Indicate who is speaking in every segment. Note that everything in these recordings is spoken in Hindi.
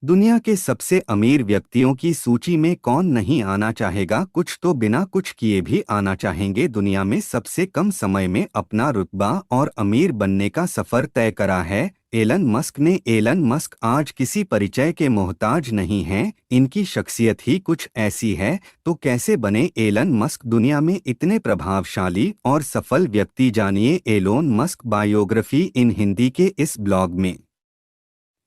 Speaker 1: दुनिया के सबसे अमीर व्यक्तियों की सूची में कौन नहीं आना चाहेगा, कुछ तो बिना कुछ किए भी आना चाहेंगे। दुनिया में सबसे कम समय में अपना रुतबा और अमीर बनने का सफर तय करा है एलन मस्क ने। एलन मस्क आज किसी परिचय के मोहताज नहीं हैं, इनकी शख्सियत ही कुछ ऐसी है। तो कैसे बने एलन मस्क दुनिया में इतने प्रभावशाली और सफल व्यक्ति, जानिए एलोन मस्क बायोग्राफी इन हिंदी के इस ब्लॉग में।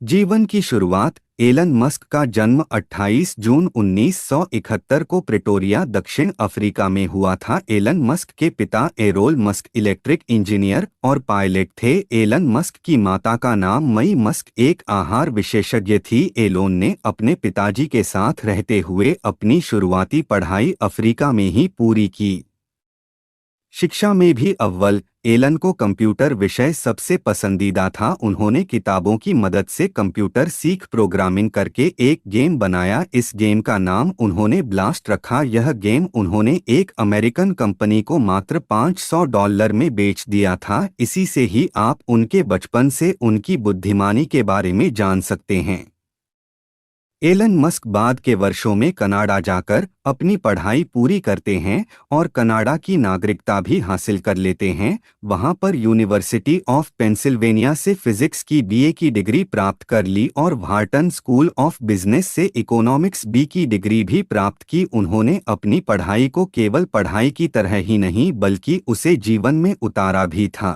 Speaker 1: जीवन की शुरुआत। एलन मस्क का जन्म 28 जून 1971 को प्रिटोरिया, दक्षिण अफ्रीका में हुआ था। एलन मस्क के पिता एरोल मस्क इलेक्ट्रिक इंजीनियर और पायलट थे। एलन मस्क की माता का नाम मई मस्क एक आहार विशेषज्ञ थी। एलोन ने अपने पिताजी के साथ रहते हुए अपनी शुरुआती पढ़ाई अफ्रीका में ही पूरी की। शिक्षा में भी अव्वल। एलन को कंप्यूटर विषय सबसे पसंदीदा था। उन्होंने किताबों की मदद से कंप्यूटर सीख प्रोग्रामिंग करके एक गेम बनाया। इस गेम का नाम उन्होंने ब्लास्ट रखा। यह गेम उन्होंने एक अमेरिकन कंपनी को मात्र $500 में बेच दिया था। इसी से ही आप उनके बचपन से उनकी बुद्धिमानी के बारे में जान सकते हैं। एलन मस्क बाद के वर्षों में कनाडा जाकर अपनी पढ़ाई पूरी करते हैं और कनाडा की नागरिकता भी हासिल कर लेते हैं। वहां पर यूनिवर्सिटी ऑफ पेंसिल्वेनिया से फिजिक्स की बीए की डिग्री प्राप्त कर ली और व्हार्टन स्कूल ऑफ बिजनेस से इकोनॉमिक्स बी की डिग्री भी प्राप्त की। उन्होंने अपनी पढ़ाई को केवल पढ़ाई की तरह ही नहीं बल्कि उसे जीवन में उतारा भी था।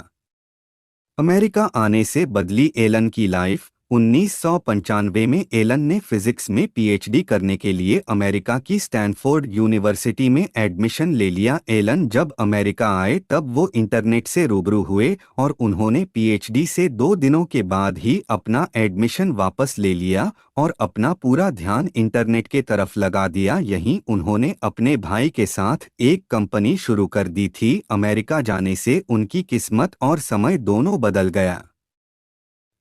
Speaker 1: अमेरिका आने से बदली एलन की लाइफ। 1995 में एलन ने फिजिक्स में पीएचडी करने के लिए अमेरिका की स्टैनफोर्ड यूनिवर्सिटी में एडमिशन ले लिया। एलन जब अमेरिका आए तब वो इंटरनेट से रूबरू हुए और उन्होंने पीएचडी से 2 दिनों के बाद ही अपना एडमिशन वापस ले लिया और अपना पूरा ध्यान इंटरनेट के तरफ लगा दिया। यहीं उन्होंने अपने भाई के साथ एक कंपनी शुरू कर दी थी। अमेरिका जाने से उनकी किस्मत और समय दोनों बदल गया।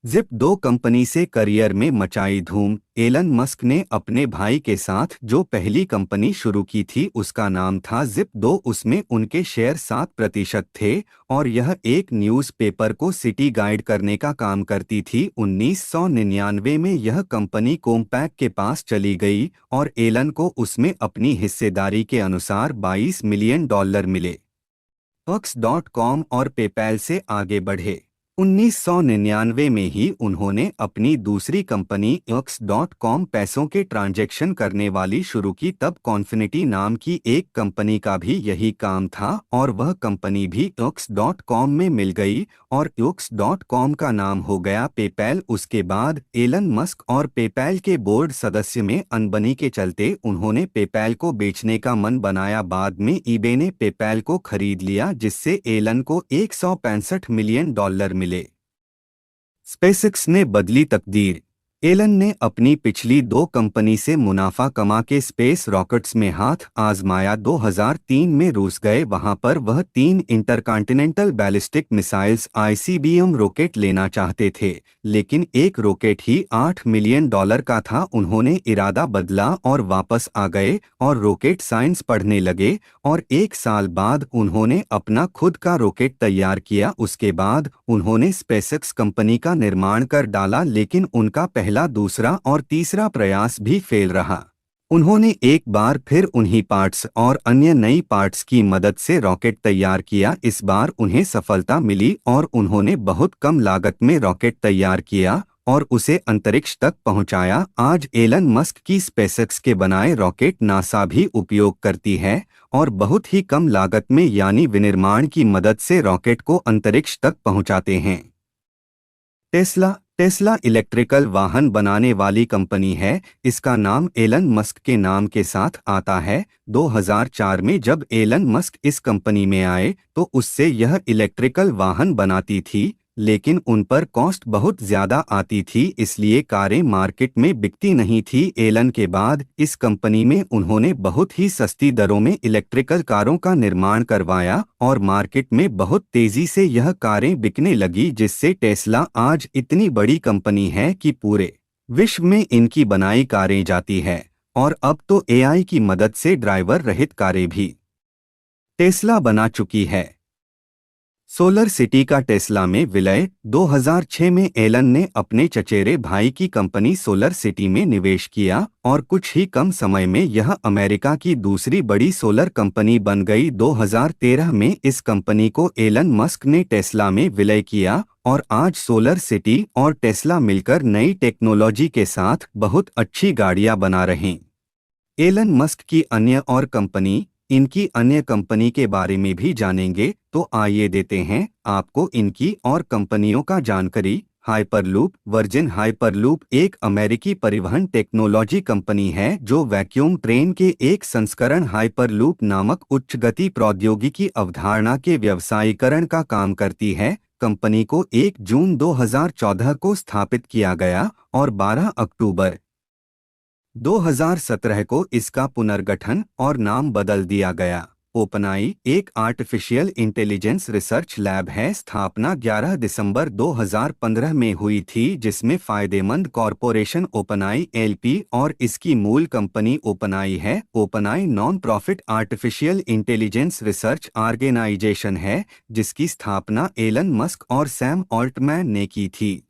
Speaker 1: जिप 2 कंपनी से करियर में मचाई धूम। एलन मस्क ने अपने भाई के साथ जो पहली कंपनी शुरू की थी उसका नाम था जिप 2। उसमें उनके शेयर 7% थे और यह एक न्यूज़पेपर को सिटी गाइड करने का काम करती थी। 1999 में यह कंपनी कॉम्पैक के पास चली गई और एलन को उसमें अपनी हिस्सेदारी के अनुसार $22 मिलियन मिले। X.com और पेपैल से आगे बढ़े। 1999 में ही उन्होंने अपनी दूसरी कंपनी X.com पैसों के ट्रांजैक्शन करने वाली शुरू की। तब कॉन्फिनिटी नाम की एक कंपनी का भी यही काम था और वह कंपनी भी X.com में मिल गई और X.com का नाम हो गया पेपैल। उसके बाद एलन मस्क और पेपैल के बोर्ड सदस्य में अनबनी के चलते उन्होंने पेपैल को बेचने का मन बनाया। बाद में ईबे ने पेपैल को खरीद लिया जिससे एलन को $165 मिलियन मिले। स्पेसएक्स ने बदली तकदीर। एलन ने अपनी पिछली 2 कंपनी से मुनाफा कमा के स्पेस रॉकेट्स में हाथ आजमाया। 2003 में रूस गए। वहां पर वह 3 intercontinental ballistic missiles ICBM rocket लेना चाहते थे, लेकिन एक रॉकेट ही $8 मिलियन का था। उन्होंने इरादा बदला और वापस आ गए और रॉकेट साइंस पढ़ने लगे और 1 साल बाद उन्होंने अपना खुद का रॉकेट तैयार किया। उसके बाद उन्होंने स्पेसएक्स कंपनी का निर्माण कर डाला, लेकिन उनका पहला, दूसरा और तीसरा प्रयास भी फेल रहा। उन्होंने एक बार फिर उन्हीं पार्ट्स और अन्य नई पार्ट्स की मदद से रॉकेट तैयार किया। इस बार उन्हें सफलता मिली और उन्होंने बहुत कम लागत में रॉकेट तैयार किया और उसे अंतरिक्ष तक पहुंचाया। आज एलन मस्क की स्पेसएक्स के बनाए रॉकेट नासा भी उपयोग करती है और बहुत ही कम लागत में यानी विनिर्माण की मदद से रॉकेट को अंतरिक्ष तक पहुंचाते हैं। टेस्ला इलेक्ट्रिकल वाहन बनाने वाली कंपनी है। इसका नाम एलन मस्क के नाम के साथ आता है। 2004 में जब एलन मस्क इस कंपनी में आए तो उससे यह इलेक्ट्रिकल वाहन बनाती थी, लेकिन उन पर कॉस्ट बहुत ज्यादा आती थी, इसलिए कारें मार्केट में बिकती नहीं थी। एलन के बाद इस कंपनी में उन्होंने बहुत ही सस्ती दरों में इलेक्ट्रिकल कारों का निर्माण करवाया और मार्केट में बहुत तेजी से यह कारें बिकने लगी, जिससे टेस्ला आज इतनी बड़ी कंपनी है कि पूरे विश्व में इनकी बनाई कारें जाती है और अब तो AI की मदद से ड्राइवर रहित कारें भी टेस्ला बना चुकी है। सोलर सिटी का टेस्ला में विलय। 2006 में एलन ने अपने चचेरे भाई की कंपनी सोलर सिटी में निवेश किया और कुछ ही कम समय में यह अमेरिका की दूसरी बड़ी सोलर कंपनी बन गई। 2013 में इस कंपनी को एलन मस्क ने टेस्ला में विलय किया और आज सोलर सिटी और टेस्ला मिलकर नई टेक्नोलॉजी के साथ बहुत अच्छी गाड़ियां बना रहे हैं। एलन मस्क की अन्य और कंपनी, इनकी अन्य कंपनी के बारे में भी जानेंगे, तो आइए देते हैं आपको इनकी और कंपनियों का जानकारी। हाइपरलूप। वर्जिन हाइपरलूप एक अमेरिकी परिवहन टेक्नोलॉजी कंपनी है जो वैक्यूम ट्रेन के एक संस्करण हाइपरलूप नामक उच्च गति प्रौद्योगिकी अवधारणा के व्यवसायीकरण का काम करती है। कंपनी को 1 जून 2014 को स्थापित किया गया और 12 अक्टूबर 2017 को इसका पुनर्गठन और नाम बदल दिया गया। ओपनआई एक आर्टिफिशियल इंटेलिजेंस रिसर्च लैब है। स्थापना 11 दिसंबर 2015 में हुई थी, जिसमें फायदेमंद कॉरपोरेशन ओपनआई एलपी और इसकी मूल कंपनी ओपनआई है। OpenAI non profit artificial intelligence research organisation है, जिसकी स्थापना एलन मस्क और सैम ऑल्टमैन ने की थी।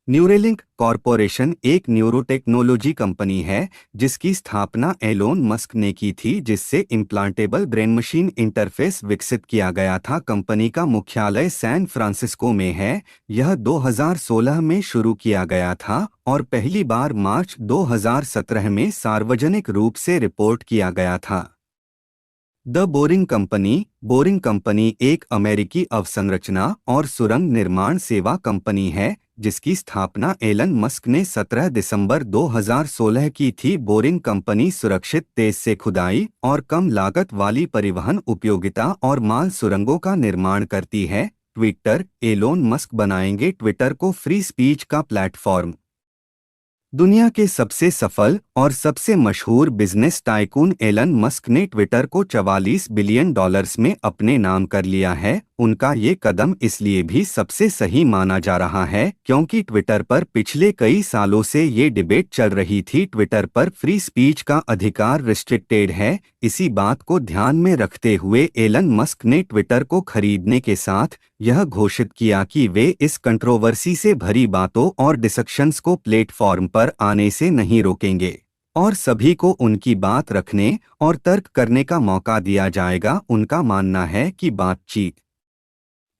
Speaker 1: न्यूरेलिंक कॉरपोरेशन एक न्यूरोटेक्नोलॉजी कंपनी है जिसकी स्थापना एलोन मस्क ने की थी, जिससे इम्प्लांटेबल ब्रेन मशीन इंटरफेस विकसित किया गया था। कंपनी का मुख्यालय सैन फ्रांसिस्को में है। यह 2016 में शुरू किया गया था और पहली बार मार्च 2017 में सार्वजनिक रूप से रिपोर्ट किया गया था। The boring company. Boring company एक अमेरिकी अवसंरचना और सुरंग निर्माण सेवा कंपनी है जिसकी स्थापना एलन मस्क ने 17 दिसंबर 2016 की थी। बोरिंग कंपनी सुरक्षित, तेज से खुदाई और कम लागत वाली परिवहन उपयोगिता और माल सुरंगों का निर्माण करती है। ट्विटर। एलोन मस्क बनाएंगे ट्विटर को फ्री स्पीच का प्लेटफॉर्म। दुनिया के सबसे सफल और सबसे मशहूर बिजनेस टाइकून एलन मस्क ने ट्विटर को $44 बिलियन में अपने नाम कर लिया है। उनका ये कदम इसलिए भी सबसे सही माना जा रहा है क्योंकि ट्विटर पर पिछले कई सालों से ये डिबेट चल रही थी, ट्विटर पर फ्री स्पीच का अधिकार रिस्ट्रिक्टेड है। इसी बात को ध्यान में रखते हुए एलन मस्क ने ट्विटर को खरीदने के साथ यह घोषित किया कि वे इस कंट्रोवर्सी से भरी बातों और डिस्कशंस को प्लेटफॉर्म पर आने से नहीं रोकेंगे और सभी को उनकी बात रखने और तर्क करने का मौका दिया जाएगा। उनका मानना है कि बातचीत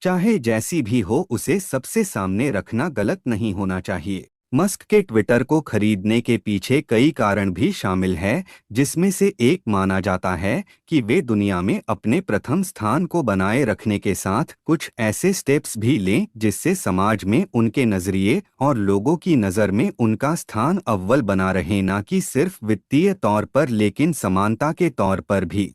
Speaker 1: चाहे जैसी भी हो उसे सबसे सामने रखना गलत नहीं होना चाहिए। मस्क के ट्विटर को खरीदने के पीछे कई कारण भी शामिल है, जिसमें से एक माना जाता है कि वे दुनिया में अपने प्रथम स्थान को बनाए रखने के साथ कुछ ऐसे स्टेप्स भी लें जिससे समाज में उनके नजरिए और लोगों की नज़र में उनका स्थान अव्वल बना रहे, ना कि सिर्फ वित्तीय तौर पर लेकिन समानता के तौर पर भी।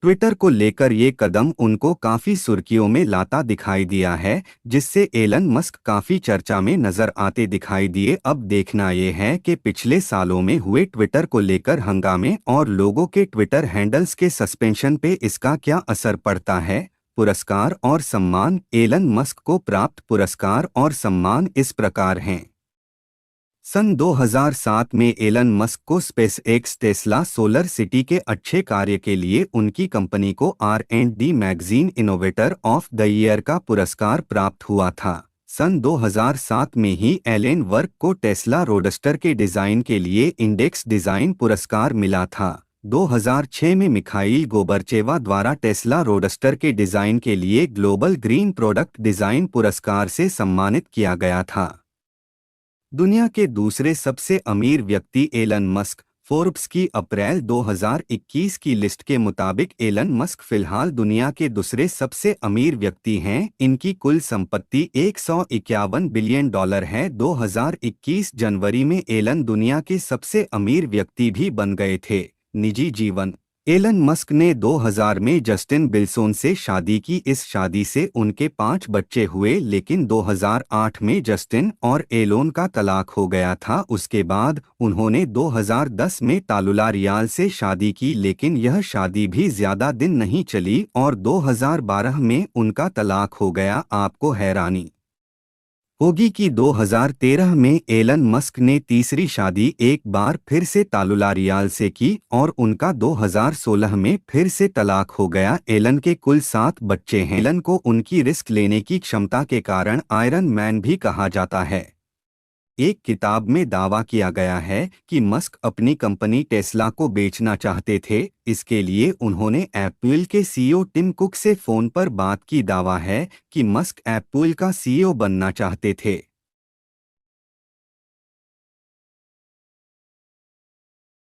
Speaker 1: ट्विटर को लेकर ये कदम उनको काफी सुर्खियों में लाता दिखाई दिया है, जिससे एलन मस्क काफी चर्चा में नजर आते दिखाई दिए। अब देखना ये है कि पिछले सालों में हुए ट्विटर को लेकर हंगामे और लोगों के ट्विटर हैंडल्स के सस्पेंशन पे इसका क्या असर पड़ता है। पुरस्कार और सम्मान। एलन मस्क को प्राप्त पुरस्कार और सम्मान इस प्रकार हैं। सन 2007 में एलन मस्क को स्पेसएक्स टेस्ला सोलर सिटी के अच्छे कार्य के लिए उनकी कंपनी को R&D magazine innovator of the year का पुरस्कार प्राप्त हुआ था। सन 2007 में ही एलन वर्क को टेस्ला रोडस्टर के डिज़ाइन के लिए इंडेक्स डिज़ाइन पुरस्कार मिला था। 2006 में मिखाइल गोबरचेवा द्वारा टेस्ला रोडस्टर के डिज़ाइन के लिए ग्लोबल ग्रीन प्रोडक्ट डिज़ाइन पुरस्कार से सम्मानित किया गया था। दुनिया के दूसरे सबसे अमीर व्यक्ति एलन मस्क। फोर्ब्स की अप्रैल 2021 की लिस्ट के मुताबिक एलन मस्क फिलहाल दुनिया के दूसरे सबसे अमीर व्यक्ति हैं। इनकी कुल संपत्ति $151 बिलियन है। 2021 जनवरी में एलन दुनिया के सबसे अमीर व्यक्ति भी बन गए थे। निजी जीवन। एलन मस्क ने 2000 में जस्टिन बिल्सोन से शादी की। इस शादी से उनके 5 बच्चे हुए, लेकिन 2008 में जस्टिन और एलोन का तलाक हो गया था। उसके बाद उन्होंने 2010 में तालुला रियाल से शादी की, लेकिन यह शादी भी ज्यादा दिन नहीं चली और 2012 में उनका तलाक हो गया। आपको हैरानी होगी कि 2013 में एलन मस्क ने तीसरी शादी एक बार फिर से तालुला रियाल से की और उनका 2016 में फिर से तलाक हो गया। एलन के कुल 7 बच्चे हैं। एलन को उनकी रिस्क लेने की क्षमता के कारण आयरन मैन भी कहा जाता है। एक किताब में दावा किया गया है कि मस्क अपनी कंपनी टेस्ला को बेचना चाहते थे। इसके लिए उन्होंने एप्पल के सीईओ टिम कुक से फोन पर बात की। दावा है कि मस्क एप्पल का सीईओ बनना चाहते थे।